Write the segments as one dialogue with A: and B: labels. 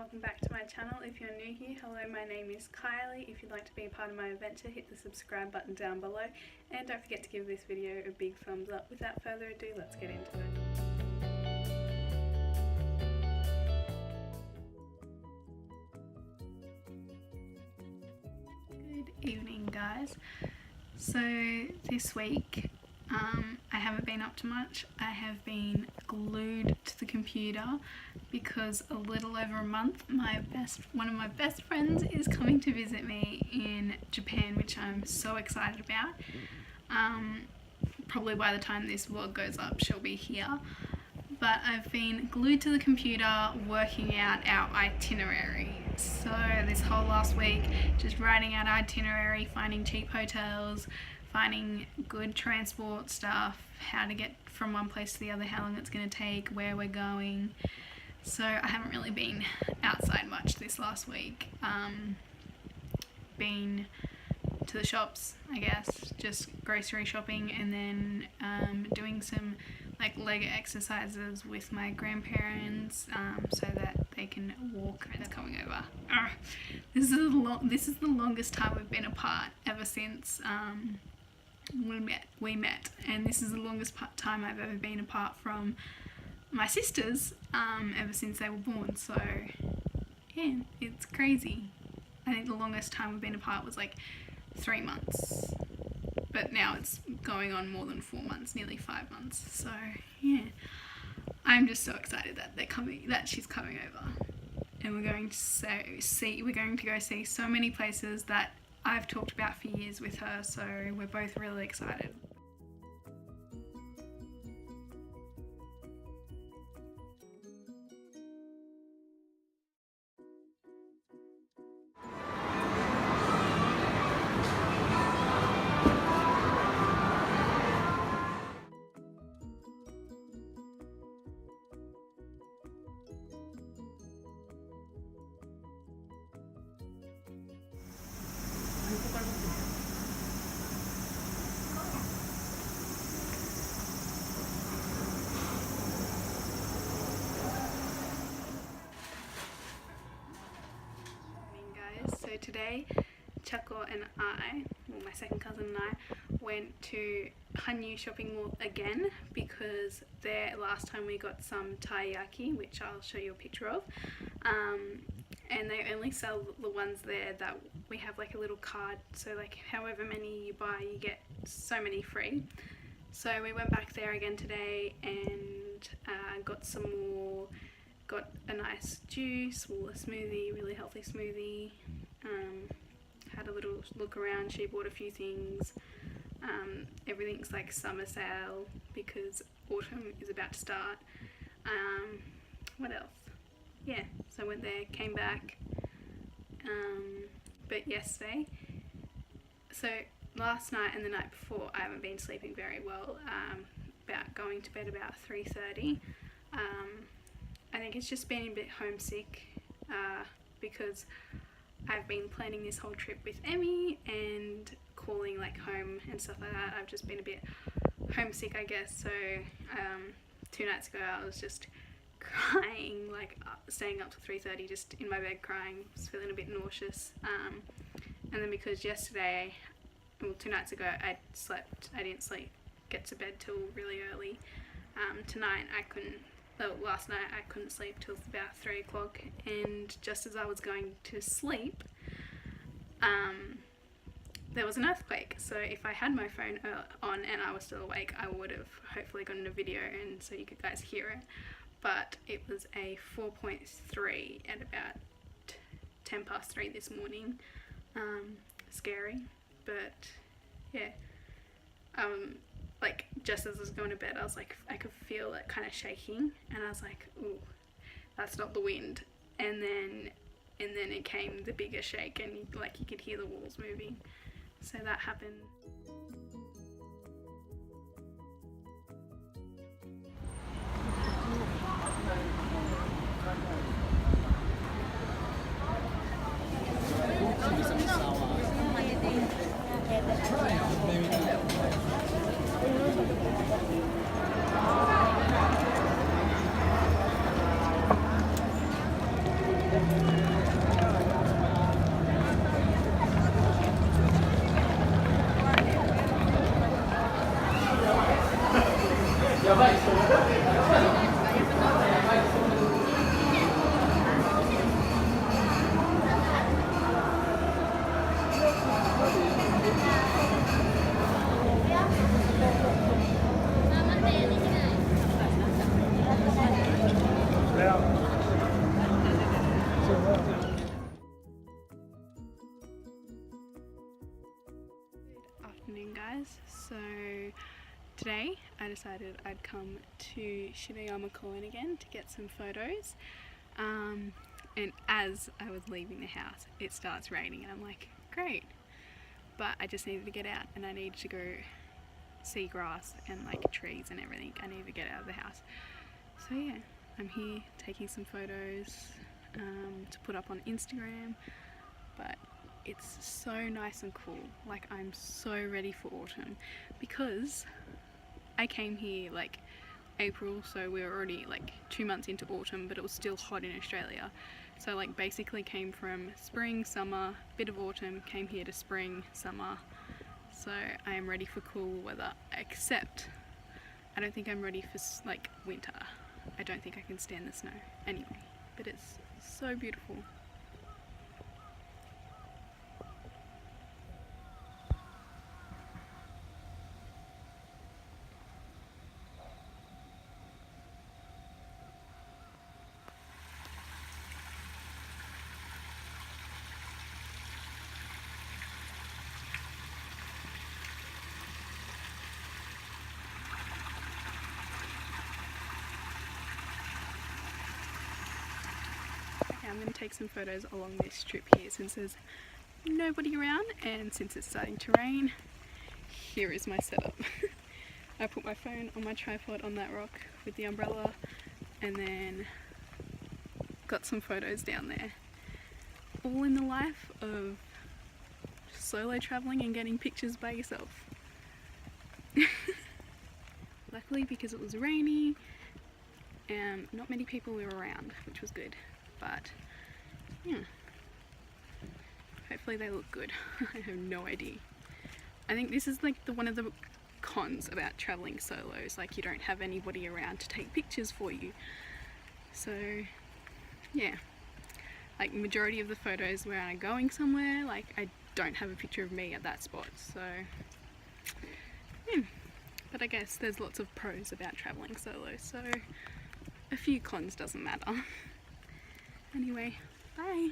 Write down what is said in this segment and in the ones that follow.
A: welcome back to my channel. If you're new here, hello, my name is Kylie. If you'd like to be a part of my adventure, hit the subscribe button down below and don't forget to give this video a big thumbs up. Without further ado, let's get into it. Good evening, guys. So this week I haven't been up to much. I have been glued to the computer because a little over a month one of my best friends is coming to visit me in Japan, which I'm so excited about. Probably by the time this vlog goes up she'll be here, but I've been glued to the computer working out our itinerary. So this whole last week just writing out itinerary, finding cheap hotels, finding good transport stuff, how to get from one place to the other, how long it's going to take, where we're going. So I haven't really been outside much this last week. Been to the shops, I guess, just grocery shopping, and then doing some like leg exercises with my grandparents so that they can walk. It's coming over. This is the longest time we've been apart ever since we met, and this is the longest time I've ever been apart from my sisters ever since they were born. So yeah, it's crazy. I think the longest time we've been apart was like 3 months, but now it's going on more than 4 months, nearly 5 months. So yeah, I'm just so excited that she's coming over, and we're going to go see so many places that I've talked about for years with her, so we're both really excited. So today, Chako and I, well, my second cousin and I, went to Hanyu shopping mall again because there last time we got some taiyaki, which I'll show you a picture of, and they only sell the ones there that we have like a little card, so like however many you buy you get so many free. So we went back there again today and got some more, got a nice juice, well, a smoothie, really healthy smoothie. Had a little look around. She bought a few things. Everything's like summer sale because autumn is about to start. What else? Yeah, so I went there, came back. But yesterday, so last night and the night before, I haven't been sleeping very well. About going to bed about 3:30. I think it's just been a bit homesick because I've been planning this whole trip with Emmy and calling like home and stuff like that. I've just been a bit homesick, I guess. So 2 nights ago I was just crying, like staying up till 3:30 just in my bed crying. I was feeling a bit nauseous. And then because yesterday, well, 2 nights ago I didn't get to bed till really early. Tonight last night I couldn't sleep till about 3 o'clock, and just as I was going to sleep, there was an earthquake. So if I had my phone on and I was still awake, I would have hopefully gotten a video and so you could guys hear it. But it was a 4.3 at about 10 past 3 this morning. Scary, but yeah. Like just as I was going to bed, I was like, I could feel it kind of shaking, and I was like, ooh, that's not the wind. And then it came the bigger shake, and like you could hear the walls moving. So that happened. Afternoon guys, so today I decided I'd come to Shinoyama Koen again to get some photos, and as I was leaving the house it starts raining and I'm like, great, but I just needed to get out and I needed to go see grass and like trees and everything. I needed to get out of the house, so yeah, I'm here taking some photos to put up on Instagram, but it's so nice and cool. Like, I'm so ready for autumn because I came here like April, so we were already like 2 months into autumn, but it was still hot in Australia. So like basically came from spring, summer, bit of autumn, came here to spring, summer. So I am ready for cool weather, except I don't think I'm ready for like winter. I don't think I can stand the snow anyway, but it's so beautiful. I'm going to take some photos along this strip here since there's nobody around, and since it's starting to rain, here is my setup. I put my phone on my tripod on that rock with the umbrella, and then got some photos down there. All in the life of solo travelling and getting pictures by yourself. Luckily, because it was rainy, not many people were around, which was good. But yeah, hopefully they look good. I have no idea. I think this is like one of the cons about traveling solos, like you don't have anybody around to take pictures for you. So yeah, like majority of the photos where I'm going somewhere, like I don't have a picture of me at that spot. So yeah, but I guess there's lots of pros about traveling solo, so a few cons doesn't matter. Anyway, bye!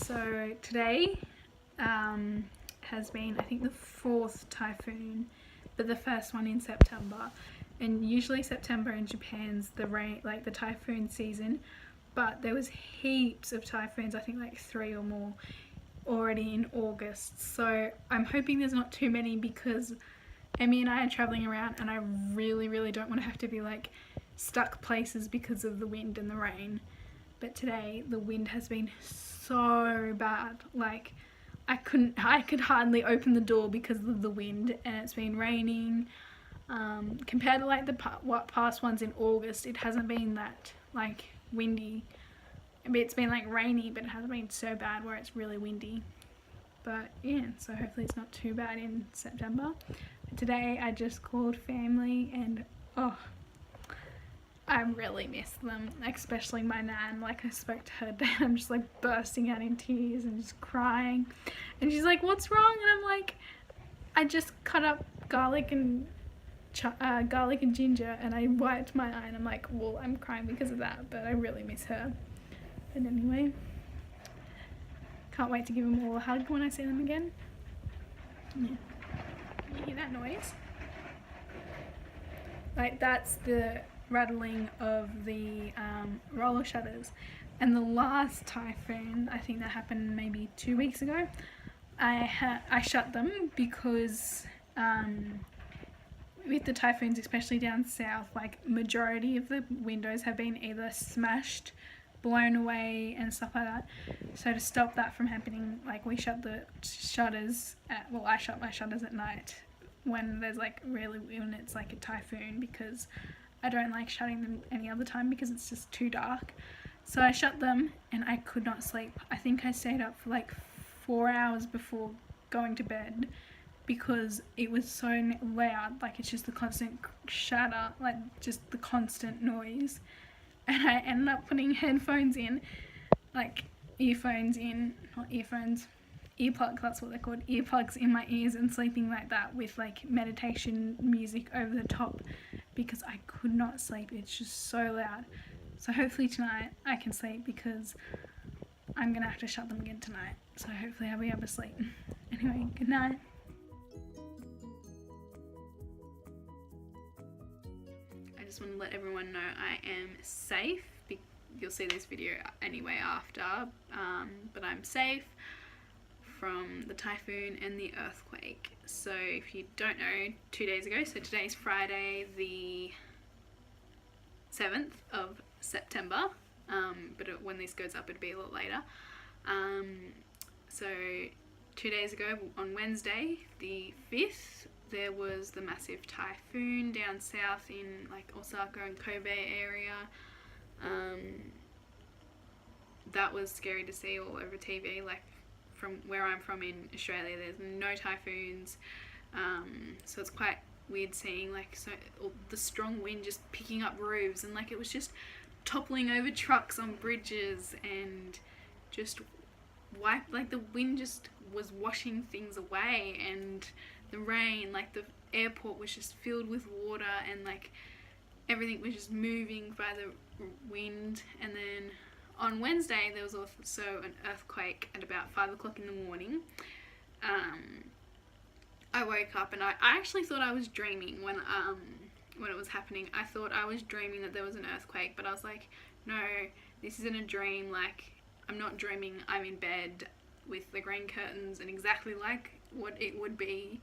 A: So today has been, I think, the 4th typhoon, but the first one in September. And usually September in Japan's the rain, like the typhoon season, but there was heaps of typhoons, I think like 3 or more already in August. So I'm hoping there's not too many, because Emmy and I are traveling around and I really don't want to have to be like stuck places because of the wind and the rain. But today the wind has been so bad, like I could hardly open the door because of the wind, and it's been raining. Compared to like the past ones in August, it hasn't been that like windy. I mean, it's been like rainy, but it hasn't been so bad where it's really windy. But yeah, so hopefully it's not too bad in September. But today I just called family, and oh, I really miss them, especially my nan. Like, I spoke to her day, I'm just like bursting out in tears and just crying. And she's like, what's wrong? And I'm like, I just cut up garlic and ginger and I wiped my eye, and I'm like, well, I'm crying because of that, but I really miss her. But anyway, can't wait to give them all a hug when I see them again. Yeah. You hear that noise? Like, that's the rattling of the roller shutters. And the last typhoon, I think that happened maybe 2 weeks ago, I shut them because with the typhoons, especially down south, like, majority of the windows have been either smashed, blown away and stuff like that. So to stop that from happening, like, we shut the shutters I shut my shutters at night when there's like when it's like a typhoon, because I don't like shutting them any other time because it's just too dark. So I shut them and I could not sleep. I think I stayed up for like 4 hours before going to bed because it was so loud. Like, it's just the constant shatter, like just the constant noise. And I ended up putting headphones in, like earphones in, not earphones, earplugs, that's what they're called, earplugs in my ears, and sleeping like that with like meditation music over the top because I could not sleep. It's just so loud. So hopefully tonight I can sleep because I'm going to have to shut them again tonight. So hopefully I'll be able to sleep. Anyway, good night. I just want to let everyone know I am safe. You'll see this video anyway after, but I'm safe from the typhoon and the earthquake. So if you don't know, 2 days ago, so today's Friday the 7th of September, but when this goes up it'll be a lot later. So 2 days ago on Wednesday the 5th, there was the massive typhoon down south in like Osaka and Kobe area. That was scary to see all over TV. Like, from where I'm from in Australia, there's no typhoons, so it's quite weird seeing like the strong wind just picking up roofs, and like it was just toppling over trucks on bridges, and just like the wind just was washing things away, and the rain, like the airport was just filled with water, and like everything was just moving by the wind. And then on Wednesday there was also an earthquake at about 5 o'clock in the morning. I woke up and I actually thought I was dreaming when it was happening. I thought I was dreaming that there was an earthquake, but I was like, no, this isn't a dream. Like, I'm not dreaming. I'm in bed with the green curtains and exactly like what it would be.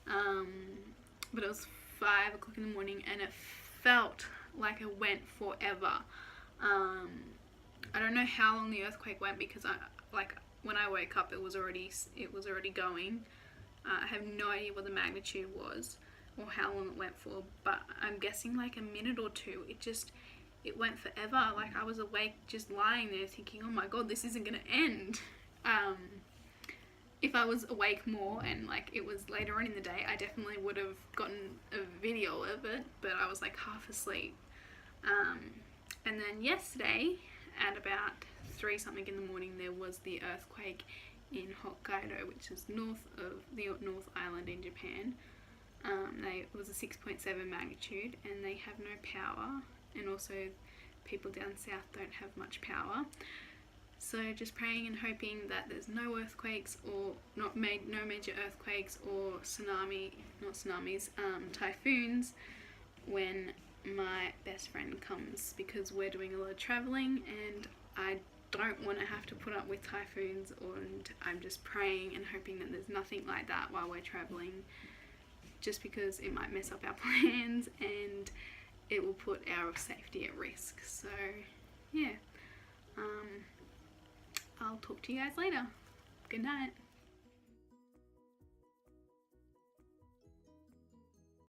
A: But it was 5 o'clock in the morning and it felt like it went forever. I don't know how long the earthquake went because when I woke up it was already going. I have no idea what the magnitude was or how long it went for, but I'm guessing like a minute or two. It went forever. Like, I was awake just lying there thinking, oh my god, this isn't gonna end. If I was awake more and like it was later on in the day, I definitely would have gotten a video of it, but I was like half asleep. And then yesterday at about 3 something in the morning there was the earthquake in Hokkaido, which is north of the North Island in Japan. It was a 6.7 magnitude and they have no power, and also people down south don't have much power. So just praying and hoping that there's no earthquakes, or no major earthquakes or typhoons when my best friend comes, because we're doing a lot of traveling and I don't want to have to put up with typhoons, and I'm just praying and hoping that there's nothing like that while we're traveling, just because it might mess up our plans and it will put our safety at risk. So yeah, I'll talk to you guys later. Good night.